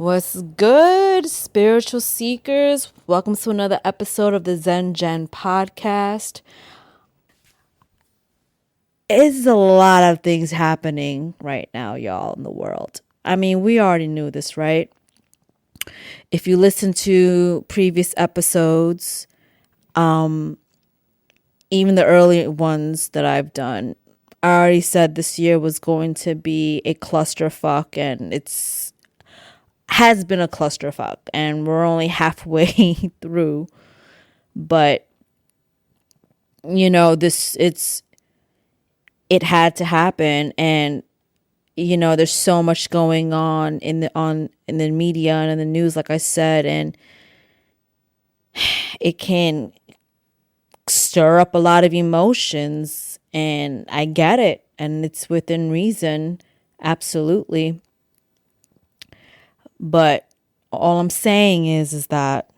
What's good, spiritual seekers? Welcome to another episode of the Zen Gen podcast. It's a lot of things happening right now, y'all, in the world. I mean, we already knew this, right? If you listen to previous episodes, even the early ones that I've done, I already said this year was going to be a clusterfuck, and has been a clusterfuck, and we're only halfway through. But it had to happen, and there's so much going on in the media and in the news, like I said, and it can stir up a lot of emotions, and I get it, and it's within reason, absolutely. But all I'm saying is that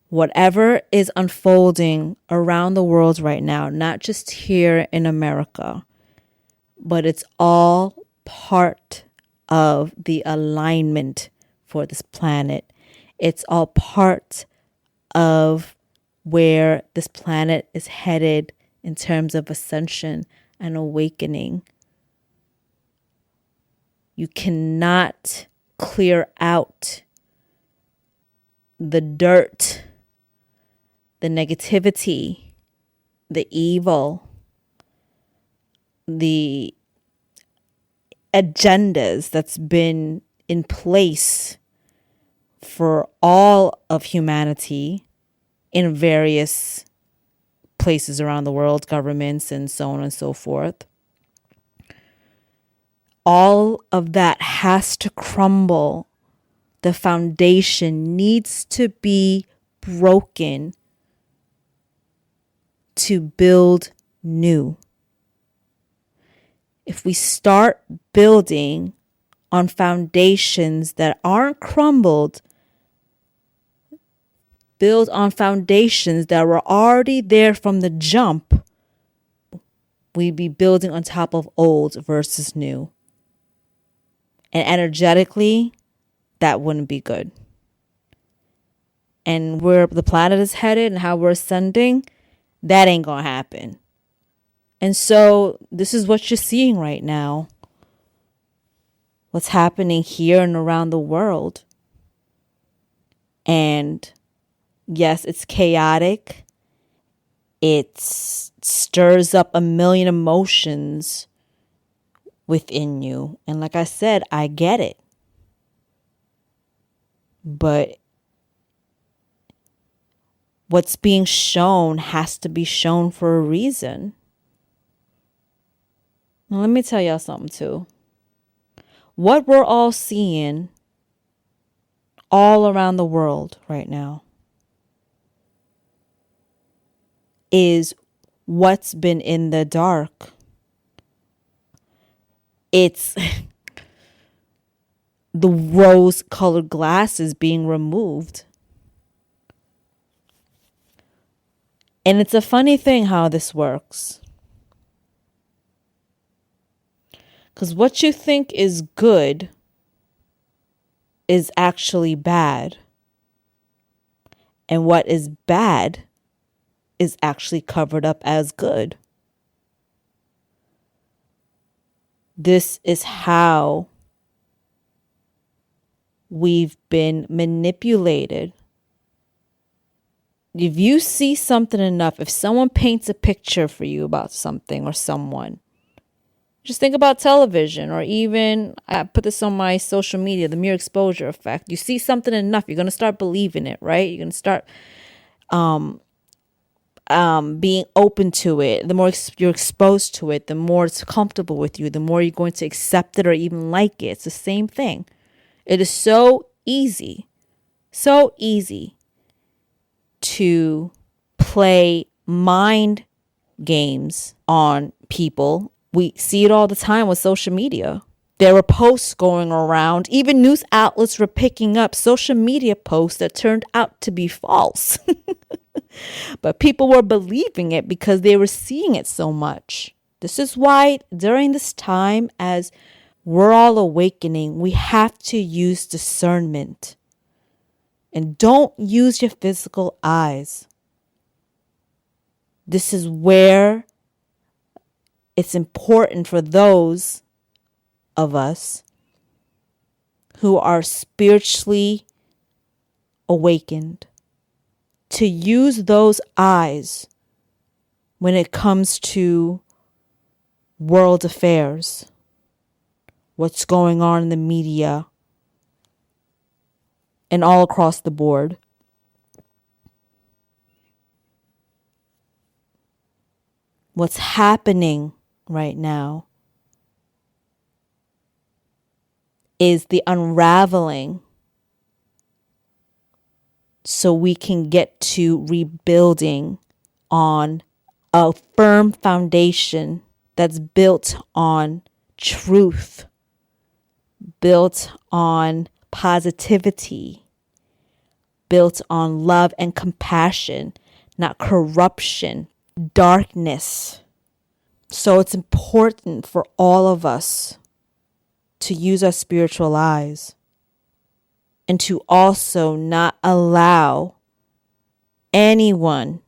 whatever is unfolding around the world right now, not just here in America, but it's all part of the alignment for this planet. It's all part of where this planet is headed in terms of ascension and awakening. You cannot clear out the dirt, the negativity, the evil, the agendas that's been in place for all of humanity in various places around the world, governments and so on and so forth. All of that has to crumble. The foundation needs to be broken to build new. If we start building on foundations that aren't crumbled, build on foundations that were already there from the jump, we'd be building on top of old versus new. And energetically, that wouldn't be good. And where the planet is headed and how we're ascending, that ain't gonna happen. And so this is what you're seeing right now. What's happening here and around the world. And yes, it's chaotic. It stirs up a million emotions within you. And like I said, I get it. But what's being shown has to be shown for a reason. Now, let me tell y'all something too. What we're all seeing all around the world right now is what's been in the dark. It's the rose-colored glasses being removed. And it's a funny thing how this works. Because what you think is good is actually bad. And what is bad is actually covered up as good. This is how we've been manipulated. If you see something enough, if someone paints a picture for you about something or someone, just think about television, or even, I put this on my social media, the mere exposure effect. You see something enough, you're going to start believing it, right? You're going to start being open to it. The more you're exposed to it, the more it's comfortable with you, the more you're going to accept it or even like it. It's the same thing. It is so easy to play mind games on people. We see it all the time with social media. There were posts going around. Even news outlets were picking up social media posts that turned out to be false. But people were believing it because they were seeing it so much. This is why during this time, as we're all awakening. We have to use discernment. And don't use your physical eyes. This is where it's important for those of us who are spiritually awakened to use those eyes when it comes to world affairs, what's going on in the media, and all across the board. What's happening right now is the unraveling so we can get to rebuilding on a firm foundation that's built on truth, built on positivity, built on love and compassion, not corruption, darkness. So it's important for all of us to use our spiritual eyes and to also not allow anyone,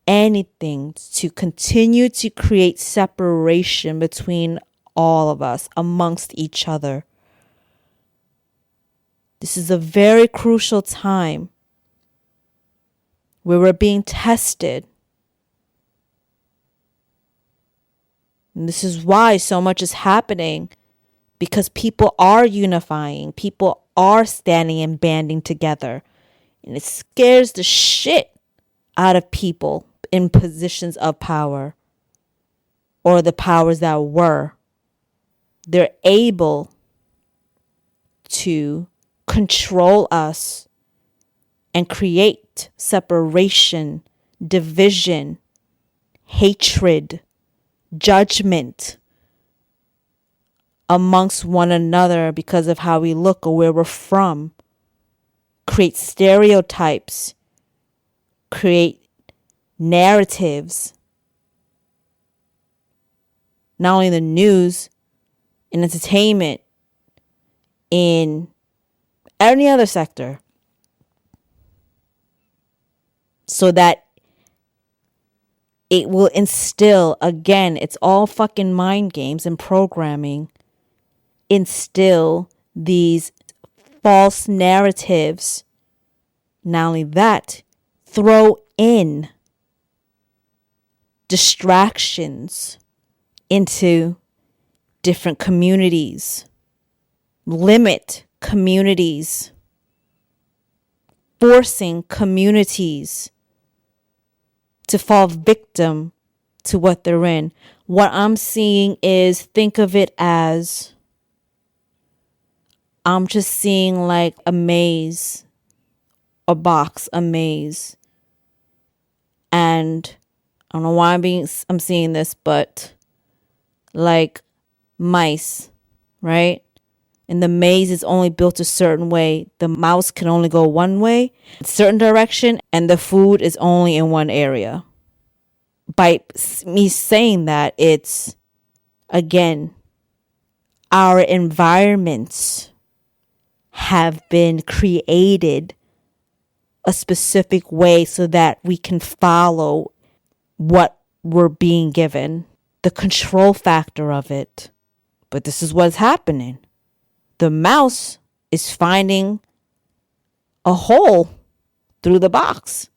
anything to continue to create separation between all of us amongst each other. This is a very crucial time where we're being tested. And this is why so much is happening, because people are unifying. People are standing and banding together. And it scares the shit out of people in positions of power, or the powers that were. They're able to control us and create separation, division, hatred, judgment amongst one another because of how we look or where we're from. Create stereotypes, create narratives. Not only in the news, in entertainment, in any other sector. So that it will instill, again, it's all fucking mind games and programming, instill these false narratives. Not only that, throw in distractions into different communities, limit communities, forcing communities to fall victim to what they're in. What I'm seeing is, think of it as, I'm just seeing like a maze, a box, a maze. And I don't know why I'm seeing this, but like mice, right? And the maze is only built a certain way. The mouse can only go one way, a certain direction, and the food is only in one area. By me saying that, it's, again, our environments have been created a specific way so that we can follow what we're being given, the control factor of it. But this is what's happening. The mouse is finding a hole through the box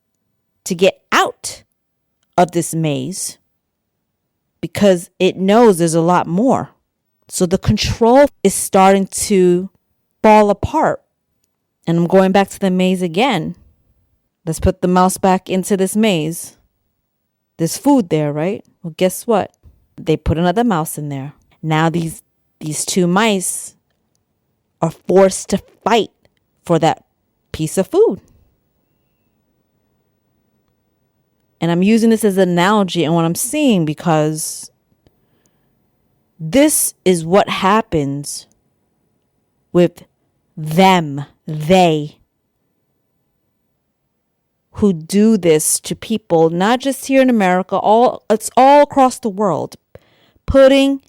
to get out of this maze because it knows there's a lot more. So the control is starting to fall apart. And I'm going back to the maze again. Let's put the mouse back into this maze. There's food there, right? Well, guess what? They put another mouse in there. Now these two mice are forced to fight for that piece of food. And I'm using this as an analogy and what I'm seeing because this is what happens with them, they, who do this to people, not just here in America, it's all across the world, putting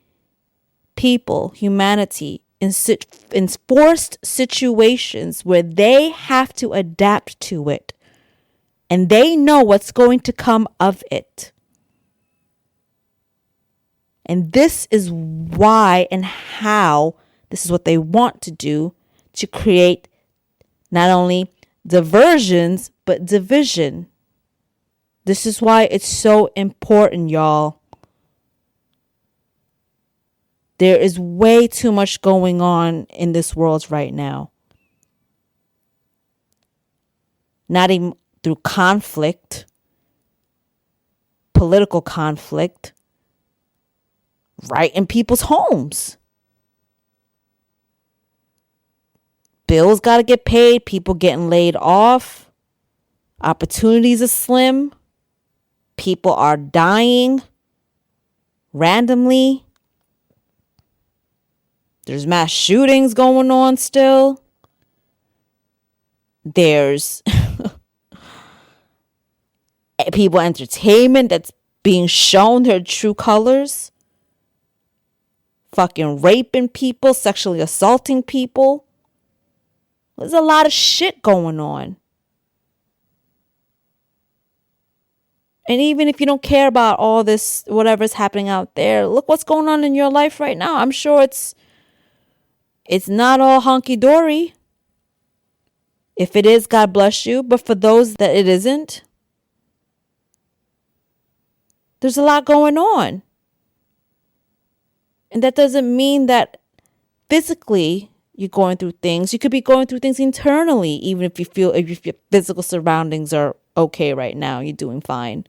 people, humanity, in forced situations where they have to adapt to it. And they know what's going to come of it. And this is why and how this is what they want to do, to create not only diversions, but division. This is why it's so important, y'all. There is way too much going on in this world right now. Not even through conflict, political conflict, right in people's homes. Bills got to get paid, people getting laid off, opportunities are slim, people are dying randomly. There's mass shootings going on still. There's people entertainment that's being shown their true colors. Fucking raping people, sexually assaulting people. There's a lot of shit going on. And even if you don't care about all this, whatever's happening out there, look what's going on in your life right now. I'm sure it's not all hunky-dory. If it is, God bless you. But for those that it isn't, there's a lot going on. And that doesn't mean that physically you're going through things. You could be going through things internally, even if you feel if your physical surroundings are okay right now, you're doing fine.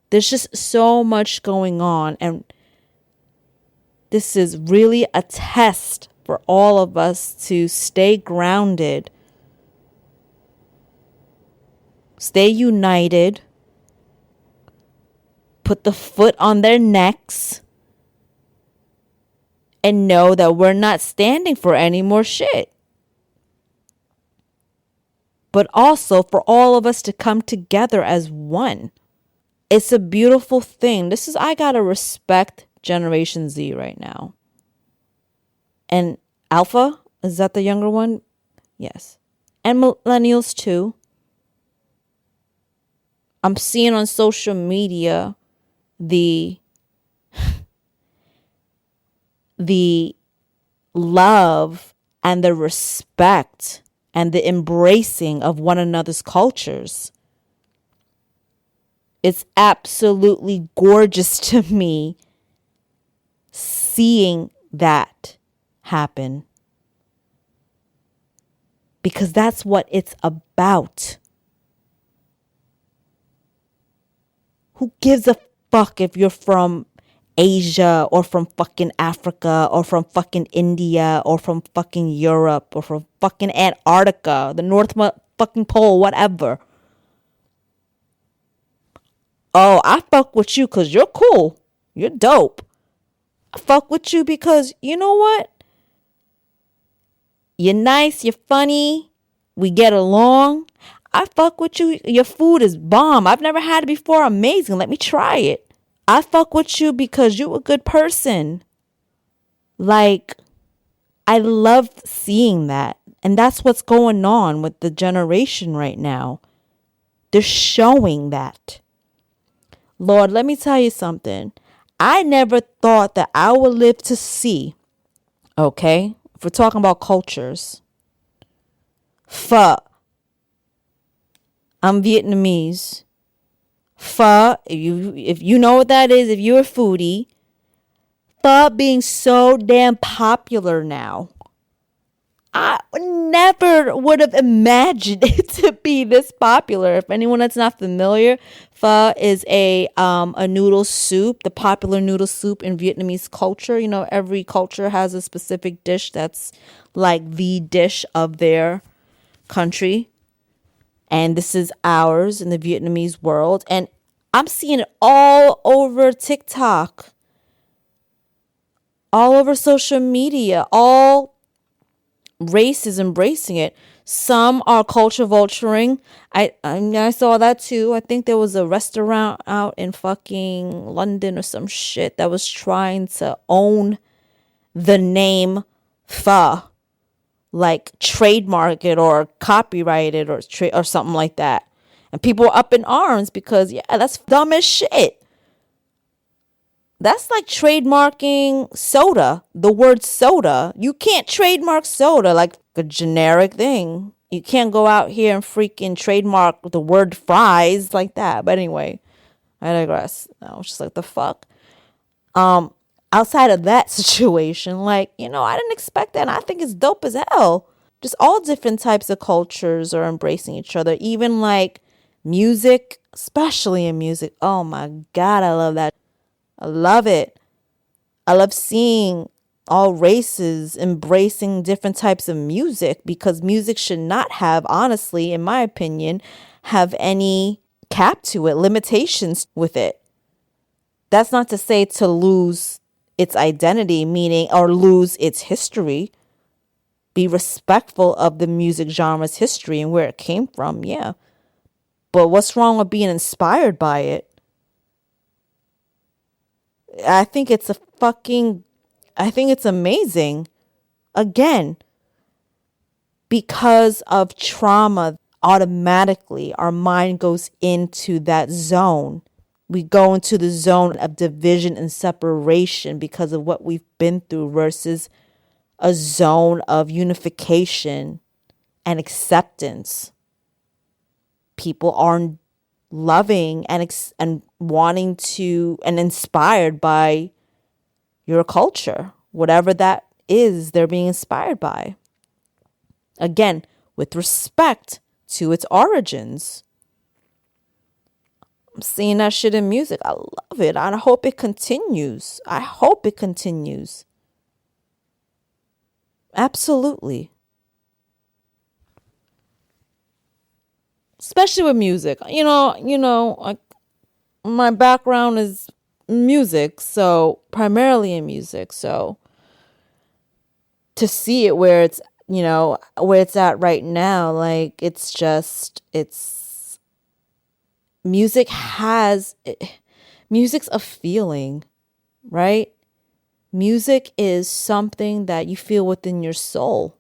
There's just so much going on, and this is really a test for all of us to stay grounded, stay united, put the foot on their necks, and know that we're not standing for any more shit. But also for all of us to come together as one. It's a beautiful thing. I gotta respect Generation Z right now. And Alpha, is that the younger one? Yes. And millennials too. I'm seeing on social media the love and the respect and the embracing of one another's cultures. It's absolutely gorgeous to me seeing that happen. Because that's what it's about. Who gives a fuck if you're from Asia or from fucking Africa or from fucking India or from fucking Europe or from fucking Antarctica, the North fucking Pole, whatever. Oh, I fuck with you because you're cool. You're dope. I fuck with you because, you know what? You're nice. You're funny. We get along. I fuck with you. Your food is bomb. I've never had it before. Amazing. Let me try it. I fuck with you because you're a good person. Like, I love seeing that. And that's what's going on with the generation right now. They're showing that. Lord, let me tell you something. I never thought that I would live to see, okay, if we're talking about cultures, pho. I'm Vietnamese. Pho, if you know what that is, if you're a foodie, pho being so damn popular now. I never would have imagined it to be this popular. If anyone that's not familiar, pho is a noodle soup, the popular noodle soup in Vietnamese culture. You know, every culture has a specific dish that's like the dish of their country. And this is ours in the Vietnamese world. And I'm seeing it all over TikTok, all over social media, all races embracing it. Some are culture vulturing. I saw that too. I think there was a restaurant out in fucking London or some shit that was trying to own the name pho, like trademark it or copyright it or something like that. And people were up in arms because, yeah, that's dumb as shit. That's like trademarking soda, the word soda. You can't trademark soda like a generic thing. You can't go out here and freaking trademark the word fries like that. But anyway, I digress. I was just like, the fuck? Outside of that situation, like, I didn't expect that. And I think it's dope as hell. Just all different types of cultures are embracing each other. Even like music, especially in music. Oh my God, I love that. I love it. I love seeing all races embracing different types of music, because music should not have, honestly, in my opinion, have any cap to it, limitations with it. That's not to say to lose its identity, meaning, or lose its history. Be respectful of the music genre's history and where it came from, yeah. But what's wrong with being inspired by it? I think it's amazing. Again, because of trauma, automatically our mind goes into that zone. We go into the zone of division and separation because of what we've been through versus a zone of unification and acceptance. People are loving and wanting to and inspired by your culture, whatever that is they're being inspired by. Again, with respect to its origins. I'm seeing that shit in music. I love it. I hope it continues. Absolutely. Especially with music. Like, my background is music, so primarily in music. So to see it where it's at right now, like, music's a feeling, right? Music is something that you feel within your soul.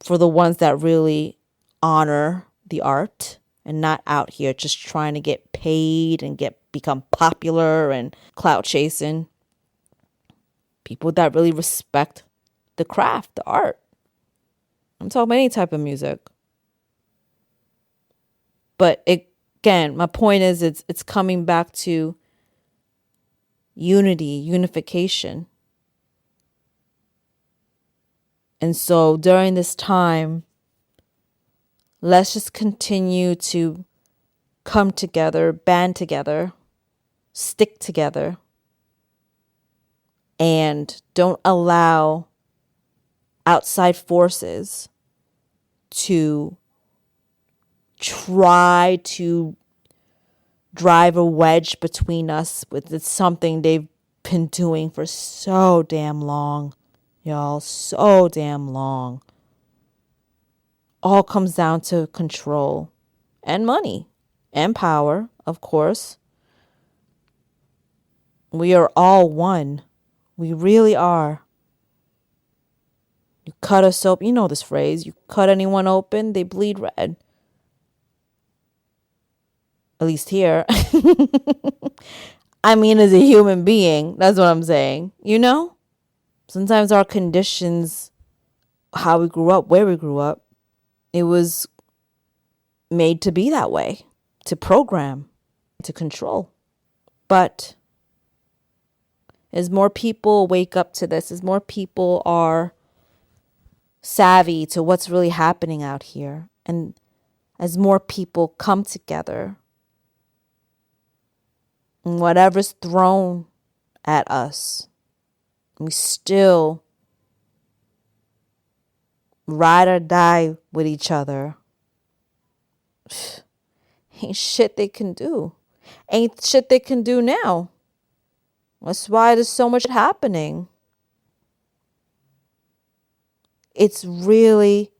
For the ones that really honor the art and not out here just trying to get paid and become popular and clout chasing. People that really respect the craft, the art. I'm talking about any type of music. But again, my point is it's coming back to unity, unification. And so during this time, let's just continue to come together, band together, stick together, and don't allow outside forces to try to drive a wedge between us. It's something they've been doing for so damn long, y'all, so damn long. All comes down to control and money and power, of course. We are all one. We really are. You cut us open, you know this phrase, you cut anyone open, they bleed red. At least here. I mean, as a human being, that's what I'm saying. Sometimes our conditions, how we grew up, where we grew up, it was made to be that way, to program, to control. But as more people wake up to this, as more people are savvy to what's really happening out here, and as more people come together, and whatever's thrown at us, we still ride or die with each other. Ain't shit they can do. Ain't shit they can do now. That's why there's so much happening. It's really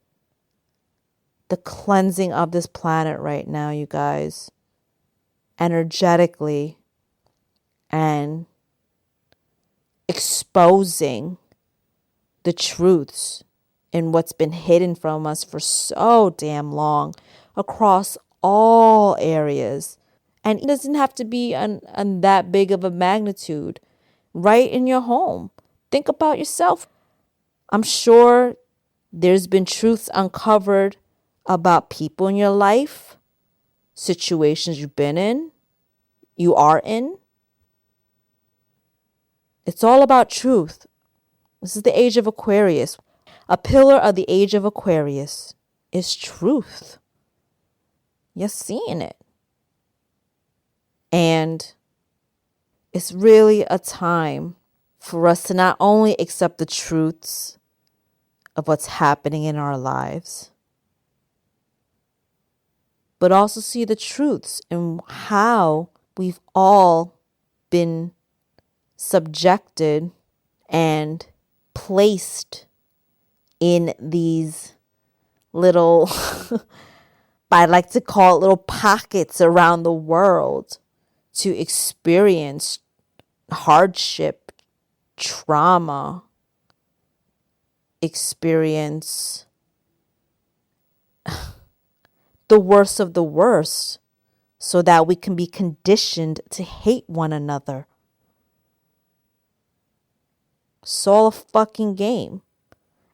the cleansing of this planet right now, you guys, energetically, and exposing the truths in what's been hidden from us for so damn long across all areas. And it doesn't have to be on that big of a magnitude. Right in your home. Think about yourself. I'm sure there's been truths uncovered about people in your life, situations you've been in, you are in. It's all about truth. This is the age of Aquarius. A pillar of the age of Aquarius is truth. You're seeing it. And it's really a time for us to not only accept the truths of what's happening in our lives, but also see the truths in how we've all been subjected and placed in these little, I like to call it little pockets around the world to experience hardship, trauma, experience the worst of the worst, so that we can be conditioned to hate one another. It's all a fucking game.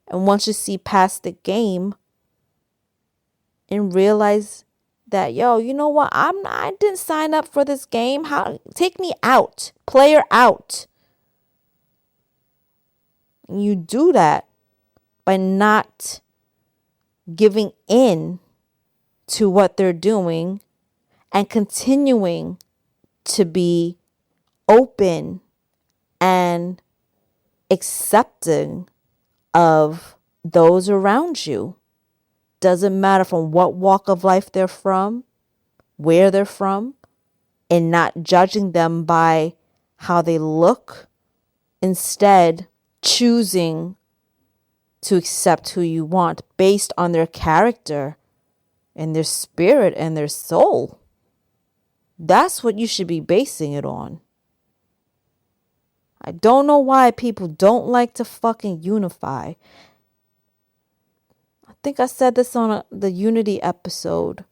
And once you see past the game and realize that, yo, you know what? I didn't sign up for this game. Take me out. Player out. You do that by not giving in to what they're doing and continuing to be open and accepting of those around you. Doesn't matter from what walk of life they're from, where they're from, and not judging them by how they look. Instead, choosing to accept who you want based on their character and their spirit and their soul. That's what you should be basing it on. I don't know why people don't like to fucking unify. I think I said this on the Unity episode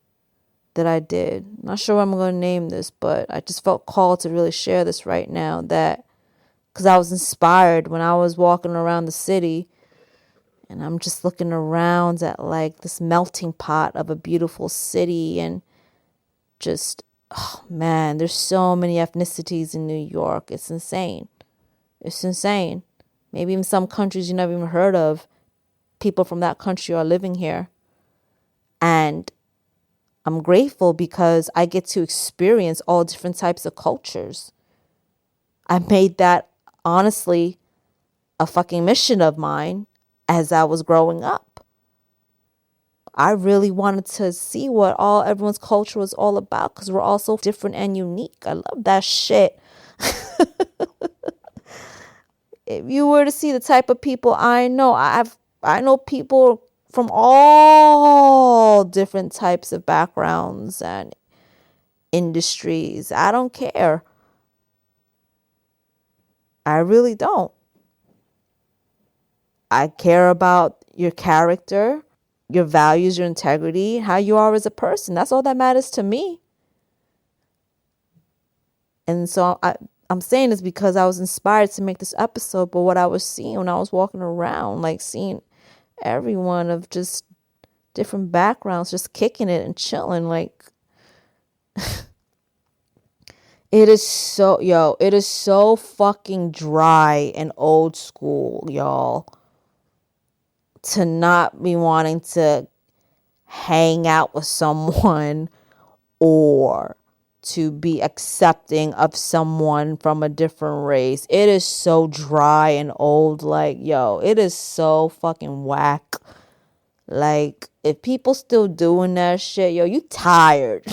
that I did. I'm not sure what I'm going to name this, but I just felt called to really share this right now, that because I was inspired when I was walking around the city and I'm just looking around at like this melting pot of a beautiful city, and just, oh man, there's so many ethnicities in New York. It's insane. It's insane. Maybe in some countries you never even heard of, people from that country are living here. And I'm grateful because I get to experience all different types of cultures. I made that, honestly, a fucking mission of mine as I was growing up. I really wanted to see what everyone's culture was all about, because we're all so different and unique. I love that shit. If you were to see the type of people I know, I know people from all different types of backgrounds and industries. I don't care. I really don't. I care about your character, your values, your integrity, how you are as a person. That's all that matters to me. And so I'm saying this because I was inspired to make this episode, but what I was seeing when I was walking around, like seeing everyone of just different backgrounds, just kicking it and chilling, like it is so fucking dry and old school, y'all, to not be wanting to hang out with someone or to be accepting of someone from a different race. It is so dry and old. Like, yo, it is so fucking whack. Like, if people still doing that shit, yo, you tired.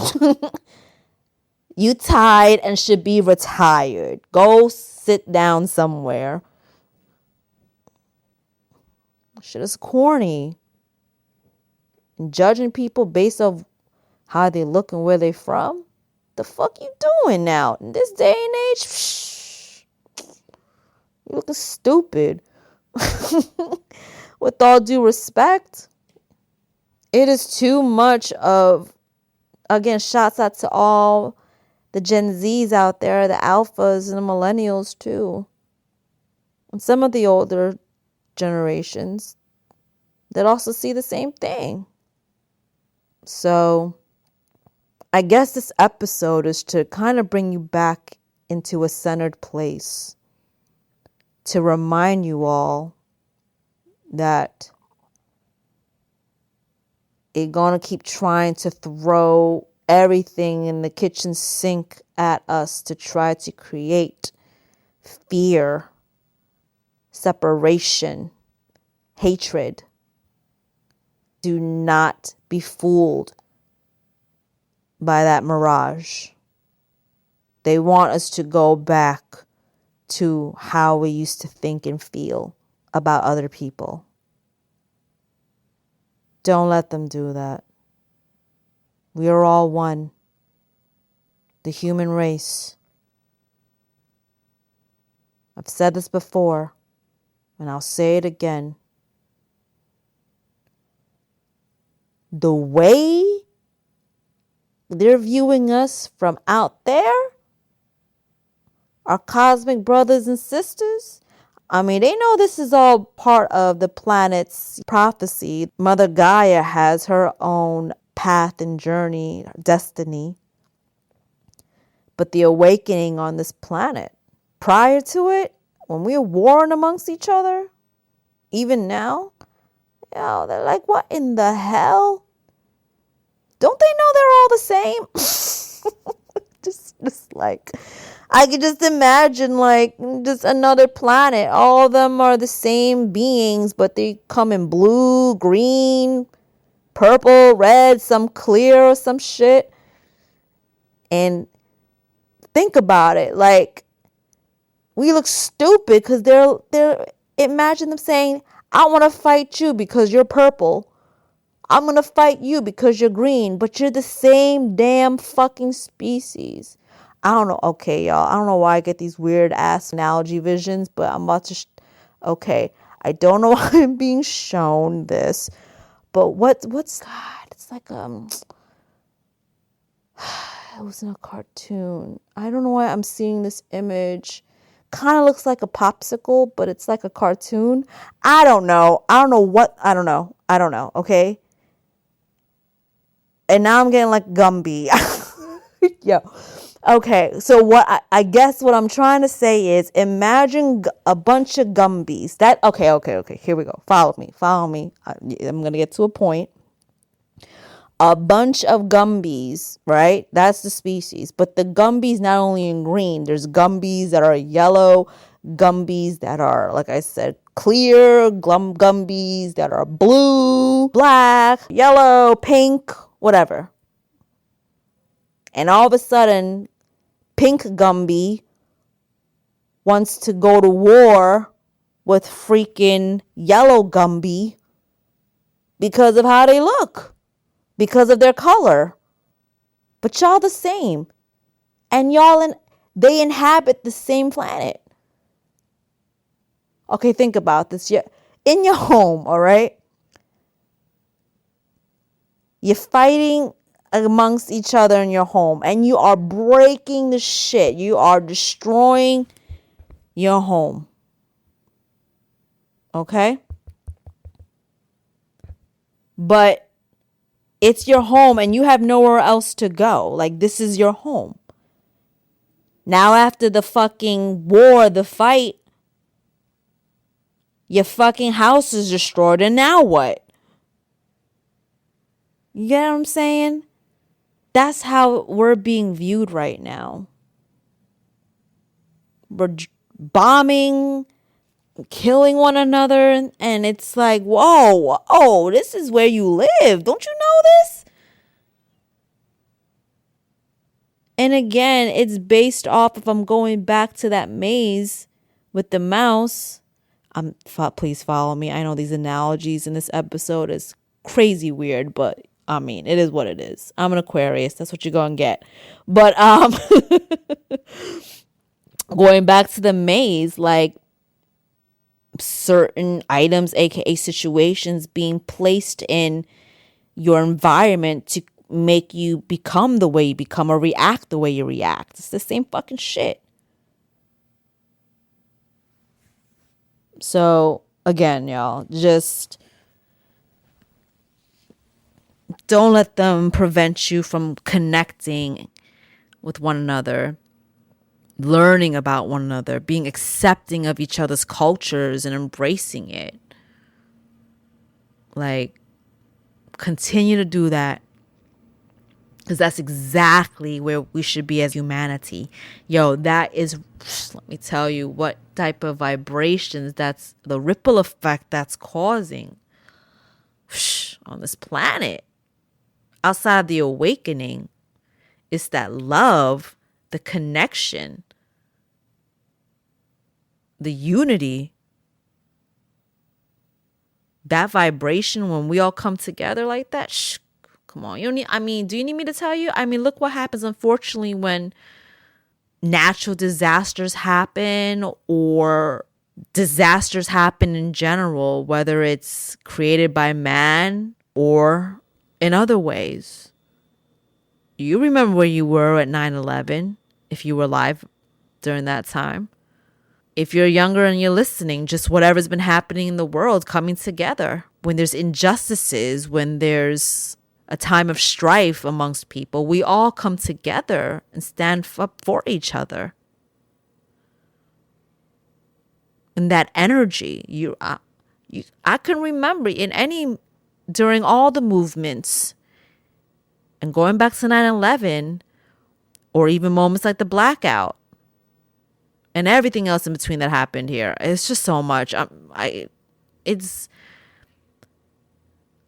You tired and should be retired. Go sit down somewhere. Shit is corny. and judging people based off how they look and where they from. The fuck you doing now? In this day and age, psh, you looking stupid. With all due respect, it is too much of, again, shouts out to all the Gen Zs out there, the alphas and the millennials too. And some of the older generations that also see the same thing. So I guess this episode is to kind of bring you back into a centered place, to remind you all that it's gonna keep trying to throw everything in the kitchen sink at us to try to create fear, separation, hatred. Do not be fooled by that mirage. They want us to go back to how we used to think and feel about other people. Don't let them do that. We are all one. The human race. I've said this before, and I'll say it again. The way they're viewing us from out there, our cosmic brothers and sisters, I mean, they know this is all part of the planet's prophecy. Mother Gaia has her own path and journey, destiny. But the awakening on this planet, prior to it, when we were warring amongst each other, even now, they're like, what in the hell? Don't they know they're all the same? just like, I could just imagine like just another planet. All of them are the same beings, but they come in blue, green, purple, red, some clear or some shit. And think about it, like we look stupid because they're imagine them saying, I want to fight you because you're purple. I'm going to fight you because you're green, but you're the same damn fucking species. I don't know. Okay, y'all. I don't know why I get these weird ass analogy visions, but I'm about to. Okay. I don't know why I'm being shown this, but what's God? It's like, it was in a cartoon. I don't know why I'm seeing this image. Kind of looks like a popsicle, but it's like a cartoon. I don't know. I don't know. Okay. And now I'm getting like Gumby. Yo. Okay. So what I guess what I'm trying to say is imagine a bunch of Gumbies. Okay. Here we go. Follow me. I'm going to get to a point. A bunch of Gumbies, right? That's the species. But the Gumbies not only in green, there's Gumbies that are yellow, Gumbies that are, like I said, clear, Gumbies that are blue, black, yellow, pink, whatever. And all of a sudden, pink Gumby wants to go to war with freaking yellow Gumby because of how they look. Because of their color. But y'all the same. And they inhabit the same planet. Okay, think about this. In your home, all right? You're fighting amongst each other in your home. And you are breaking the shit. You are destroying your home. Okay? But it's your home and you have nowhere else to go. Like, this is your home. Now, after the fucking war, the fight, your fucking house is destroyed. And now what? You get what I'm saying? That's how we're being viewed right now. We're bombing, killing one another, and it's like, whoa, this is where you live. Don't you know this? And again, it's based off, if I'm going back to that maze with the mouse, please follow me. I know these analogies in this episode is crazy weird, but I mean, it is what it is. I'm an Aquarius. That's what you're going to get. But going back to the maze, like certain items, aka situations, being placed in your environment to make you become the way you become or react the way you react. It's the same fucking shit. So again, y'all, just don't let them prevent you from connecting with one another, learning about one another, being accepting of each other's cultures and embracing it. Like, continue to do that, because that's exactly where we should be as humanity. Yo, that is, let me tell you what type of vibrations, that's the ripple effect that's causing on this planet. Outside the awakening, it's that love, the connection, the unity, that vibration when we all come together like that. Come on, you don't need, I mean, do you need me to tell you? I mean, look what happens, unfortunately, when natural disasters happen or disasters happen in general, whether it's created by man or in other ways. You remember where you were at 9/11, if you were alive during that time. If you're younger and you're listening, just whatever's been happening in the world coming together. When there's injustices, when there's a time of strife amongst people, we all come together and stand up for each other. And that energy, I can remember during all the movements, and going back to 9/11, or even moments like the blackout, and everything else in between that happened here. It's just so much. I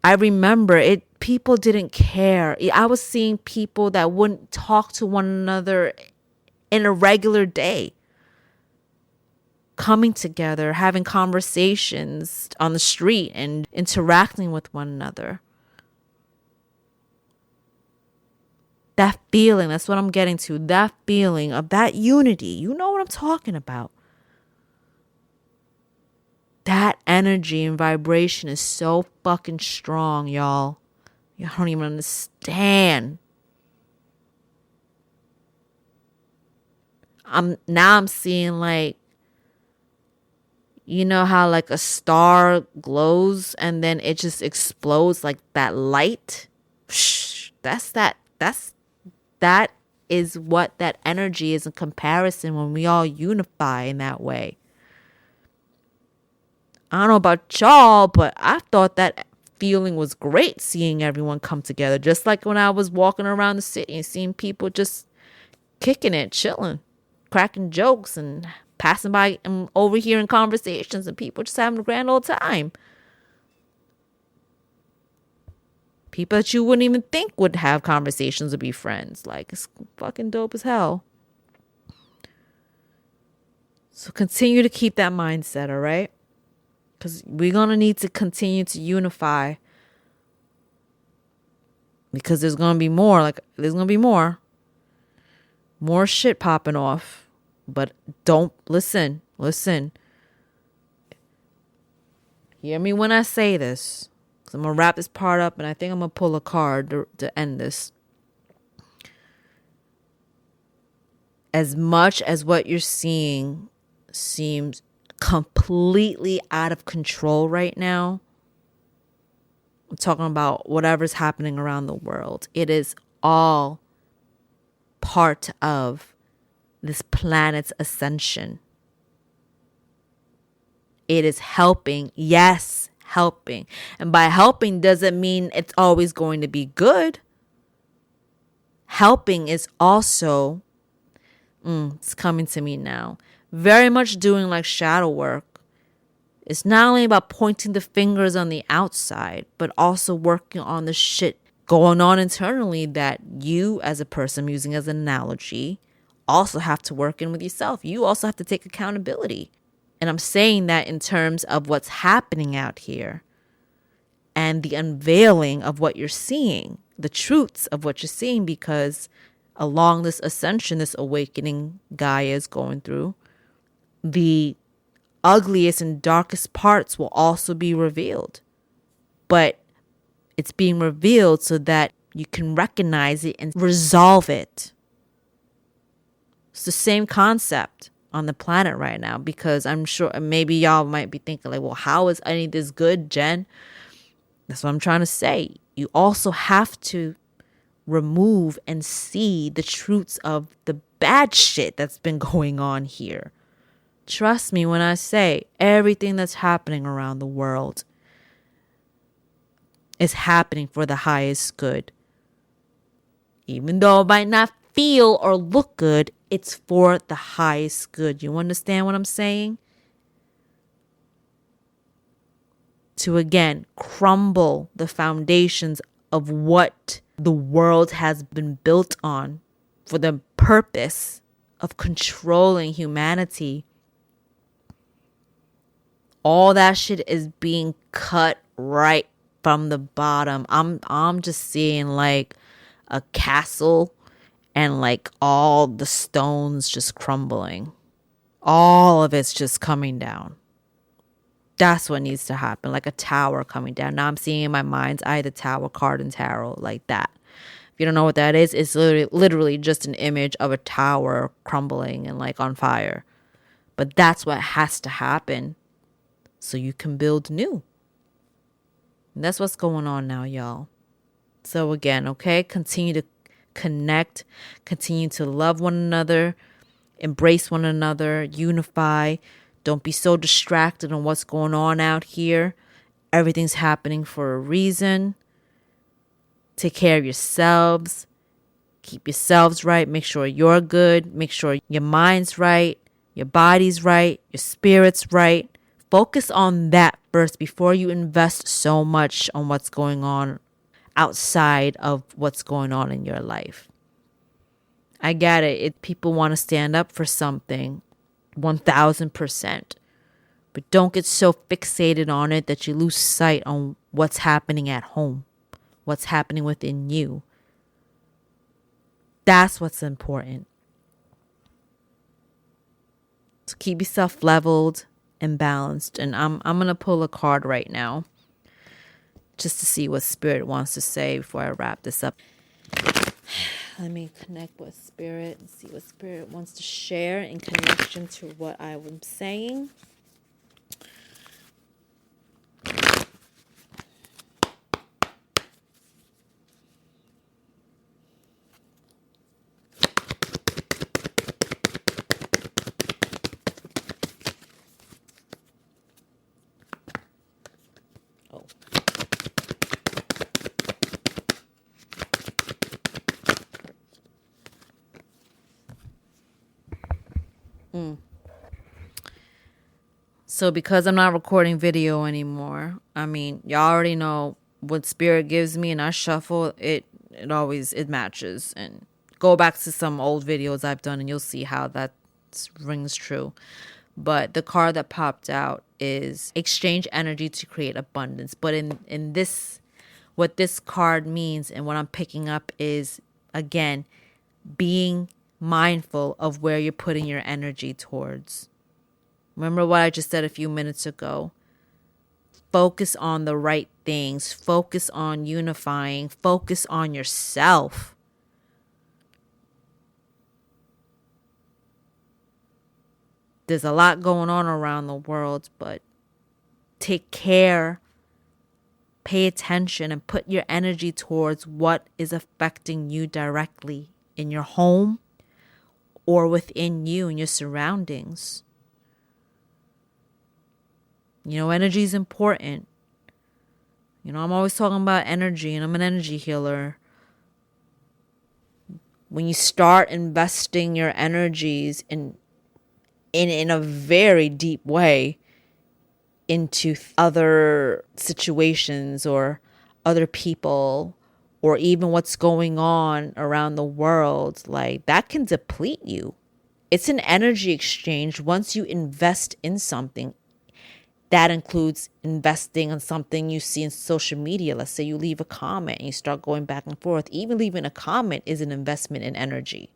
remember it. People didn't care. I was seeing people that wouldn't talk to one another in a regular day, coming together, having conversations on the street and interacting with one another. That feeling, that's what I'm getting to. That feeling of that unity. You know what I'm talking about. That energy and vibration is so fucking strong, y'all. You don't even understand. I'm seeing, like, you know how like a star glows and then it just explodes, like that light. That is what that energy is in comparison when we all unify in that way. I don't know about y'all, but I thought that feeling was great, seeing everyone come together. Just like when I was walking around the city and seeing people just kicking it, chilling, cracking jokes and passing by and overhearing conversations and people just having a grand old time. People that you wouldn't even think would have conversations or be friends. Like, it's fucking dope as hell. So continue to keep that mindset, all right? Because we're going to need to continue to unify. Because there's going to be more. There's going to be more. More shit popping off. But don't listen. Hear me when I say this. I'm going to wrap this part up, and I think I'm going to pull a card to end this. As much as what you're seeing seems completely out of control right now, I'm talking about whatever's happening around the world. It is all part of this planet's ascension. It is helping. Yes, helping. And by helping doesn't mean it's always going to be good. Helping is also, it's coming to me now, very much doing like shadow work. It's not only about pointing the fingers on the outside, but also working on the shit going on internally that you as a person, using as an analogy, also have to work in with yourself. You also have to take accountability. And I'm saying that in terms of what's happening out here. and the unveiling of what you're seeing, the truths of what you're seeing, because along this ascension, this awakening Gaia is going through, the ugliest and darkest parts will also be revealed. But it's being revealed so that you can recognize it and resolve it. It's the same concept on the planet right now, because I'm sure maybe y'all might be thinking like, well, how is any of this good, Jen? That's what I'm trying to say. You also have to remove and see the truths of the bad shit that's been going on here. Trust me when I say everything that's happening around the world is happening for the highest good. Even though it might not feel or look good, it's for the highest good. You understand what I'm saying? To again crumble the foundations of what the world has been built on for the purpose of controlling humanity. All that shit is being cut right from the bottom. I'm just seeing like a castle and like all the stones just crumbling. All of it's just coming down. That's what needs to happen, like a tower coming down. Now I'm seeing in my mind's eye the tower card in tarot, like that. If you don't know what that is, it's literally just an image of a tower crumbling and like on fire. But that's what has to happen so you can build new. And that's what's going on now, y'all. So again, okay, continue to connect, continue to love one another, embrace one another, unify. Don't be so distracted on what's going on out here. Everything's happening for a reason. Take care of yourselves. Keep yourselves right. Make sure you're good. Make sure your mind's right. Your body's right. Your spirit's right. Focus on that first before you invest so much on what's going on outside of what's going on in your life. I get it. People want to stand up for something. 1000%. But don't get so fixated on it that you lose sight on what's happening at home, what's happening within you. That's what's important. So keep yourself leveled and balanced. And I'm going to pull a card right now just to see what Spirit wants to say before I wrap this up. Let me connect with Spirit and see what Spirit wants to share in connection to what I was saying. So because I'm not recording video anymore, I mean, y'all already know what Spirit gives me and I shuffle, it matches. And go back to some old videos I've done and you'll see how that rings true. But the card that popped out is exchange energy to create abundance. But in this, what this card means and what I'm picking up is, again, being mindful of where you're putting your energy towards. Remember what I just said a few minutes ago. Focus on the right things. Focus on unifying. Focus on yourself. There's a lot going on around the world, but take care, pay attention, and put your energy towards what is affecting you directly in your home or within you and your surroundings. You know, energy is important. You know, I'm always talking about energy, and I'm an energy healer. When you start investing your energies in a very deep way into other situations or other people or even what's going on around the world, like that can deplete you. It's an energy exchange once you invest in something. That includes investing on something you see in social media. Let's say you leave a comment and you start going back and forth. Even leaving a comment is an investment in energy.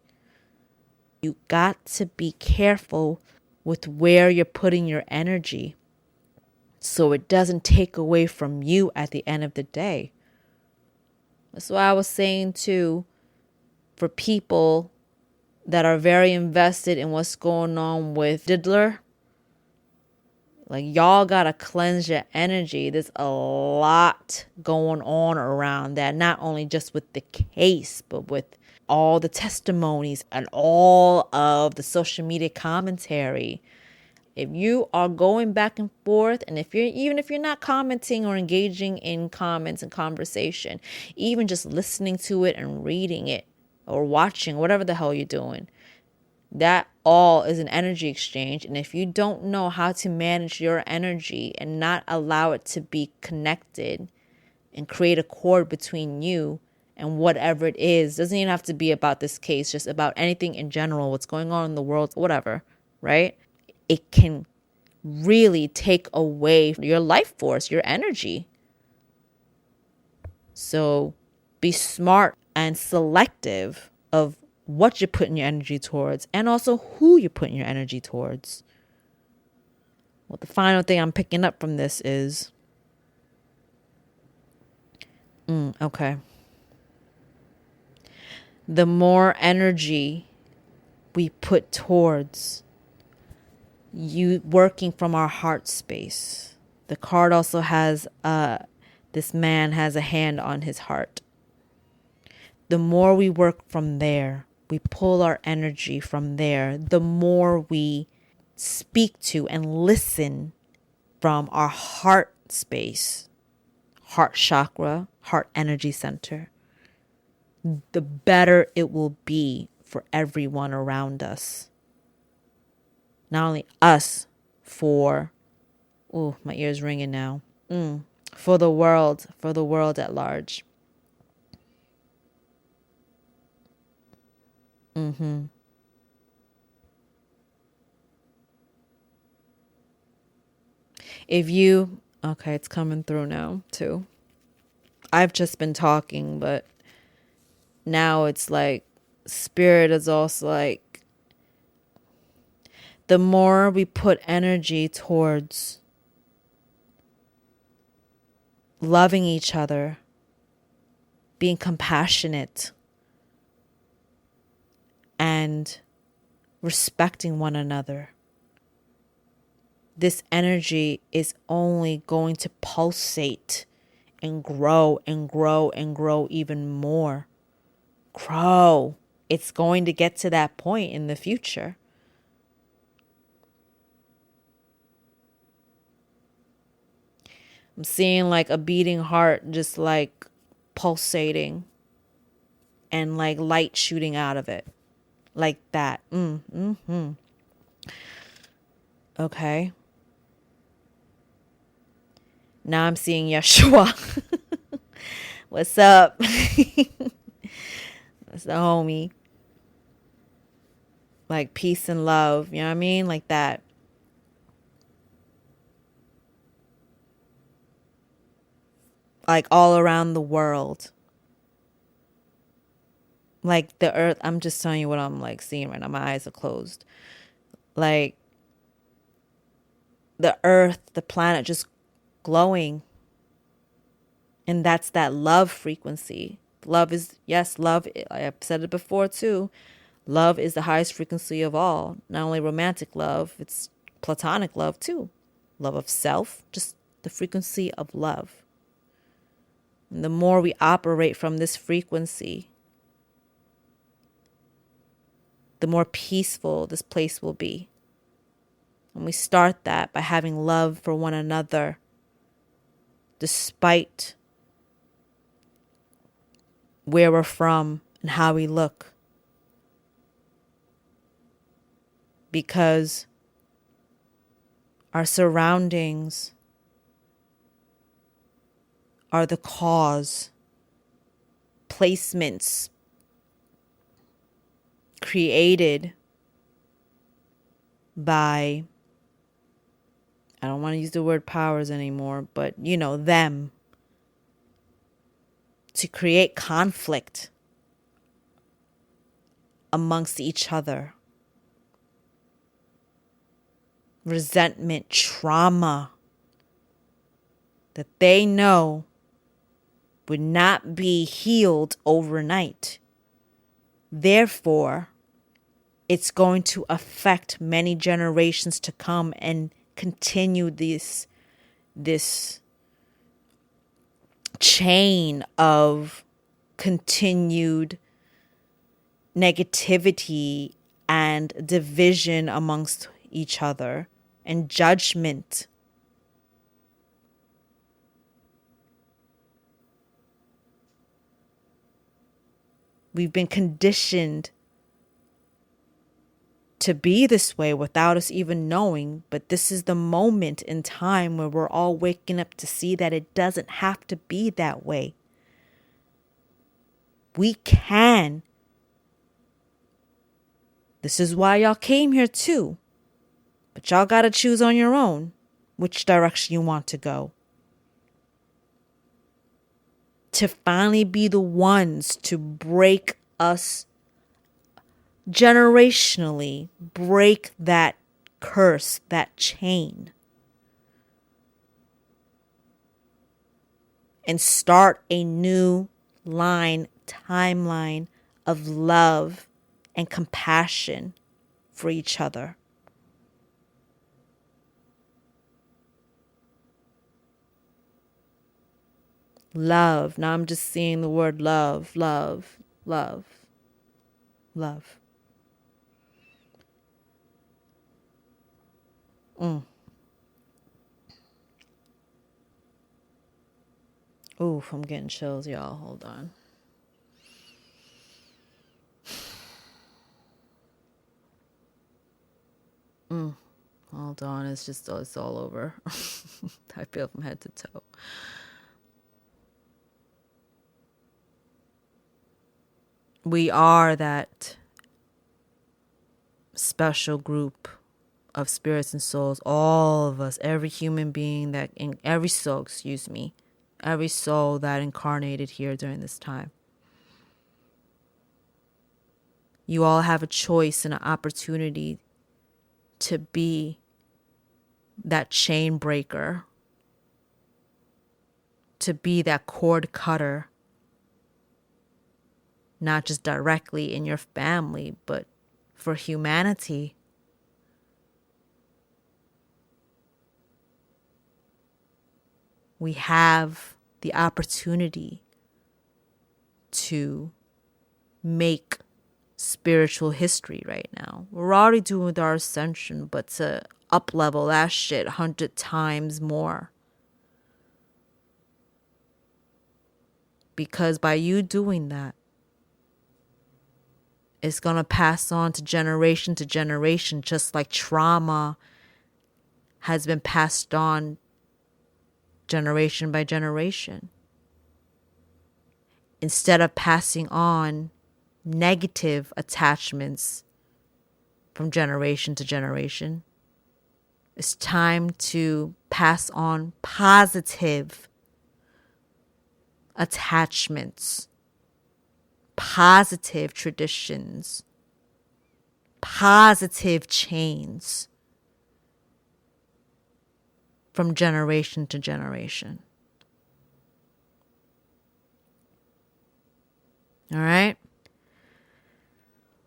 You got to be careful with where you're putting your energy so it doesn't take away from you at the end of the day. That's why I was saying too, for people that are very invested in what's going on with Diddler, like, y'all gotta cleanse your energy. There's a lot going on around that, not only just with the case, but with all the testimonies and all of the social media commentary. If you are going back and forth, and even if you're not commenting or engaging in comments and conversation, even just listening to it and reading it or watching, whatever the hell you're doing, that all is an energy exchange. And if you don't know how to manage your energy and not allow it to be connected and create a cord between you and whatever it is, doesn't even have to be about this case, just about anything in general, what's going on in the world, whatever, right? It can really take away your life force, your energy. So be smart and selective of what you're putting your energy towards, and also who you're putting your energy towards. Well, the final thing I'm picking up from this is, okay, the more energy we put towards you working from our heart space. The card also has, this man has a hand on his heart. The more we work from there, we pull our energy from there, the more we speak to and listen from our heart space, heart chakra, heart energy center, the better it will be for everyone around us. Not only us, my ear's ringing now. For the world at large. Okay, it's coming through now too. I've just been talking, but now it's like spirit is also like, the more we put energy towards loving each other, being compassionate, and respecting one another, this energy is only going to pulsate and grow and grow and grow even more. Grow. It's going to get to that point in the future. I'm seeing like a beating heart just like pulsating and like light shooting out of it. Like that. Okay. Now I'm seeing Yeshua. What's up? That's the homie. Like peace and love. You know what I mean? Like that. Like all around the world. Like the earth. I'm just telling you what I'm like seeing right now. My eyes are closed. Like the earth, the planet just glowing. And that's that love frequency. Love is, yes, love, I've said it before too. Love is the highest frequency of all. Not only romantic love, it's platonic love too. Love of self, just the frequency of love. And the more we operate from this frequency, the more peaceful this place will be. And we start that by having love for one another, despite where we're from and how we look. Because our surroundings are the cause, placements created by I don't want to use the word powers anymore, but them, to create conflict amongst each other, resentment, trauma that they know would not be healed overnight. Therefore, it's going to affect many generations to come and continue this chain of continued negativity and division amongst each other and judgment. We've been conditioned to be this way without us even knowing, but this is the moment in time where we're all waking up to see that it doesn't have to be that way. We can. This is why y'all came here too. But y'all got to choose on your own which direction you want to go. To finally be the ones to break us generationally, break that curse, that chain, and start a new timeline of love and compassion for each other. Love. Now I'm just seeing the word love, love, love, love. Oof, I'm getting chills, y'all. Hold on. Hold on. It's all over. I feel from head to toe. We are that special group of spirits and souls, all of us, every human being every soul that incarnated here during this time. You all have a choice and an opportunity to be that chain breaker, to be that cord cutter, not just directly in your family, but for humanity. We have the opportunity to make spiritual history right now. We're already doing with our ascension, but to up level that shit 100 times more. Because by you doing that, it's going to pass on to generation, just like trauma has been passed on generation by generation. Instead of passing on negative attachments from generation to generation, it's time to pass on positive attachments, positive traditions, positive chains from generation to generation. All right?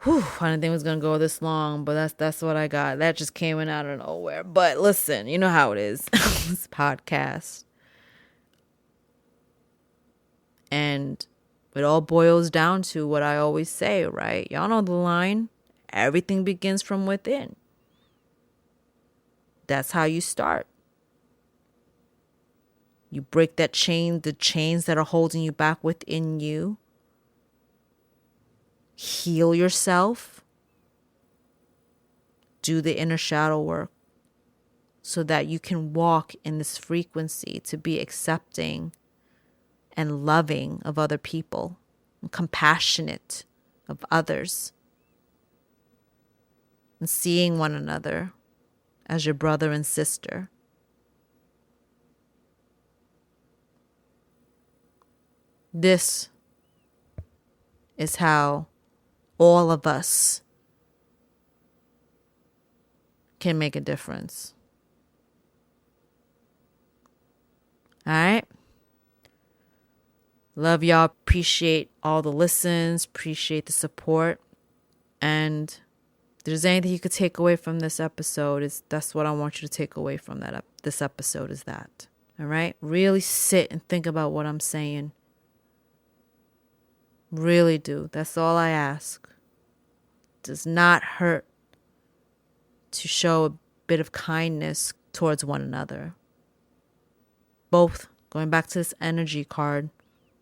Whew, I didn't think it was going to go this long, but that's what I got. That just came in out of nowhere. But listen, you know how it is. This podcast. And it all boils down to what I always say, right? Y'all know the line. Everything begins from within. That's how you start. You break that chain, the chains that are holding you back within you. Heal yourself. Do the inner shadow work so that you can walk in this frequency to be accepting and loving of other people and compassionate of others and seeing one another as your brother and sister This is how all of us can make a difference. All right? Love y'all. Appreciate all the listens. Appreciate the support. And if there's anything you could take away from this episode, that's what I want you to take away from this episode is that. All right? Really sit and think about what I'm saying. Really do. That's all I ask. It does not hurt to show a bit of kindness towards one another. Both, going back to this energy card,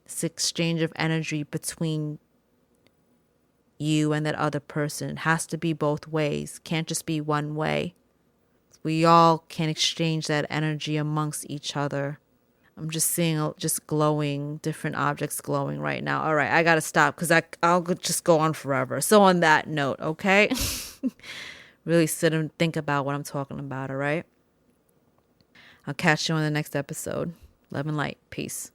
this exchange of energy between you and that other person. It has to be both ways. Can't just be one way. We all can exchange that energy amongst each other. I'm just seeing just glowing, different objects glowing right now. All right, I got to stop because I'll just go on forever. So on that note, okay? Really sit and think about what I'm talking about, all right? I'll catch you on the next episode. Love and light. Peace.